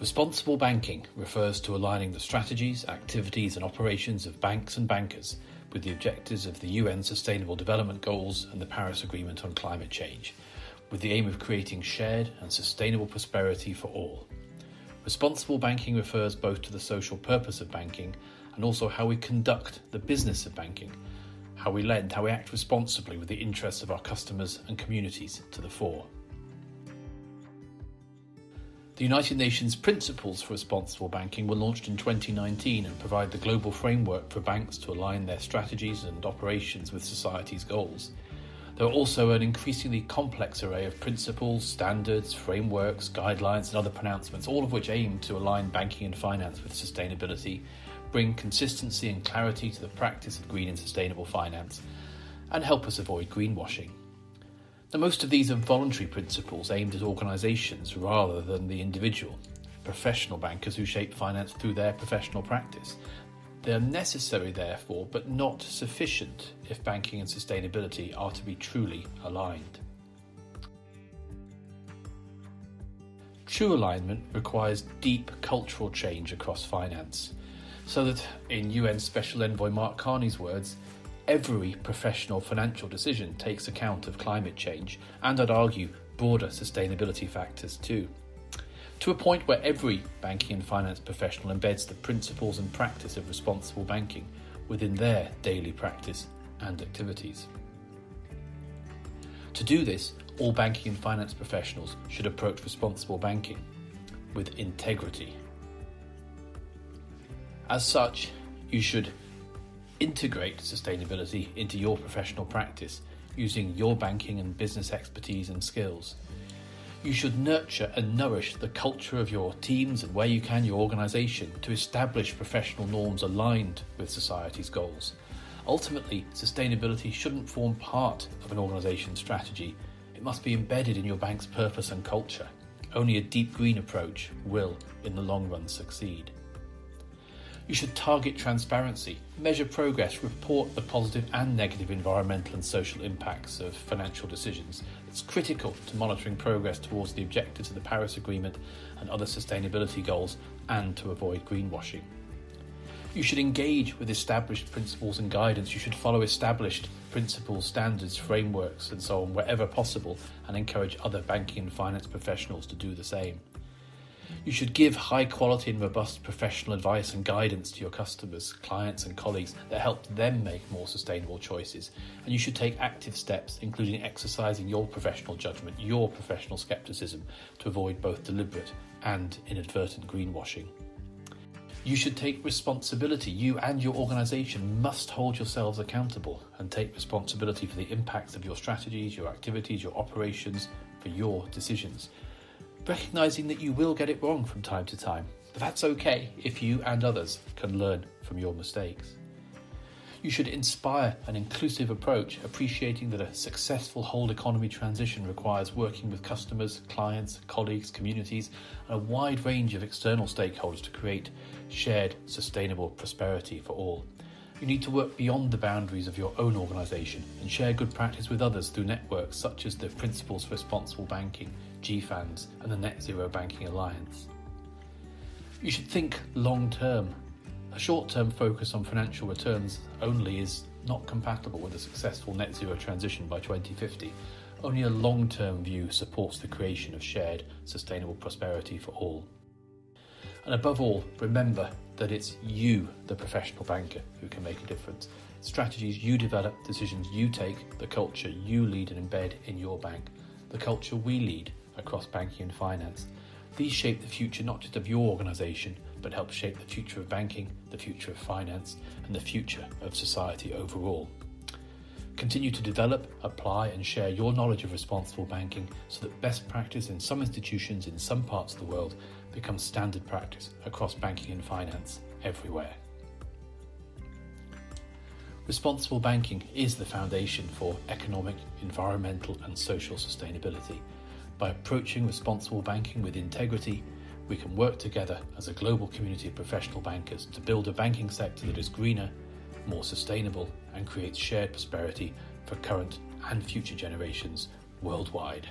Responsible banking refers to aligning the strategies, activities and operations of banks and bankers with the objectives of the UN Sustainable Development Goals and the Paris Agreement on Climate Change, with the aim of creating shared and sustainable prosperity for all. Responsible banking refers both to the social purpose of banking and also how we conduct the business of banking, how we lend, how we act responsibly with the interests of our customers and communities to the fore. The United Nations Principles for Responsible Banking were launched in 2019 and provide the global framework for banks to align their strategies and operations with society's goals. There are also an increasingly complex array of principles, standards, frameworks, guidelines and other pronouncements, all of which aim to align banking and finance with sustainability, bring consistency and clarity to the practice of green and sustainable finance, and help us avoid greenwashing. Now, most of these are voluntary principles aimed at organisations rather than the individual, professional bankers who shape finance through their professional practice. They are necessary, therefore, but not sufficient if banking and sustainability are to be truly aligned. True alignment requires deep cultural change across finance, so that, in UN Special Envoy Mark Carney's words, every professional financial decision takes account of climate change and, I'd argue, broader sustainability factors too, to a point where every banking and finance professional embeds the principles and practice of responsible banking within their daily practice and activities. To do this, all banking and finance professionals should approach responsible banking with integrity. As such, you should integrate sustainability into your professional practice using your banking and business expertise and skills. You should nurture and nourish the culture of your teams and, where you can, your organisation to establish professional norms aligned with society's goals. Ultimately, sustainability shouldn't form part of an organisation's strategy. It must be embedded in your bank's purpose and culture. Only a deep green approach will, in the long run, succeed. You should target transparency, measure progress, report the positive and negative environmental and social impacts of financial decisions. It's critical to monitoring progress towards the objectives of the Paris Agreement and other sustainability goals, and to avoid greenwashing. You should engage with established principles and guidance. You should follow established principles, standards, frameworks and so on wherever possible, and encourage other banking and finance professionals to do the same. You should give high quality and robust professional advice and guidance to your customers, clients and colleagues that help them make more sustainable choices. And you should take active steps, including exercising your professional judgment, your professional scepticism, to avoid both deliberate and inadvertent greenwashing. You should take responsibility. You and your organisation must hold yourselves accountable and take responsibility for the impacts of your strategies, your activities, your operations, for your decisions. Recognising that you will get it wrong from time to time, but that's okay if you and others can learn from your mistakes. You should inspire an inclusive approach, appreciating that a successful whole economy transition requires working with customers, clients, colleagues, communities, and a wide range of external stakeholders to create shared, sustainable prosperity for all. You need to work beyond the boundaries of your own organisation and share good practice with others through networks such as the Principles for Responsible Banking, GFANZ and the Net Zero Banking Alliance. You should think long-term. A short-term focus on financial returns only is not compatible with a successful net zero transition by 2050. Only a long-term view supports the creation of shared, sustainable prosperity for all. And above all, remember that it's you, the professional banker, who can make a difference. Strategies you develop, decisions you take, the culture you lead and embed in your bank, the culture we lead across banking and finance. These shape the future not just of your organisation, but help shape the future of banking, the future of finance, and the future of society overall. Continue to develop, apply and share your knowledge of responsible banking so that best practice in some institutions in some parts of the world becomes standard practice across banking and finance everywhere. Responsible banking is the foundation for economic, environmental and social sustainability. By approaching responsible banking with integrity, we can work together as a global community of professional bankers to build a banking sector that is greener, more sustainable and creates shared prosperity for current and future generations worldwide.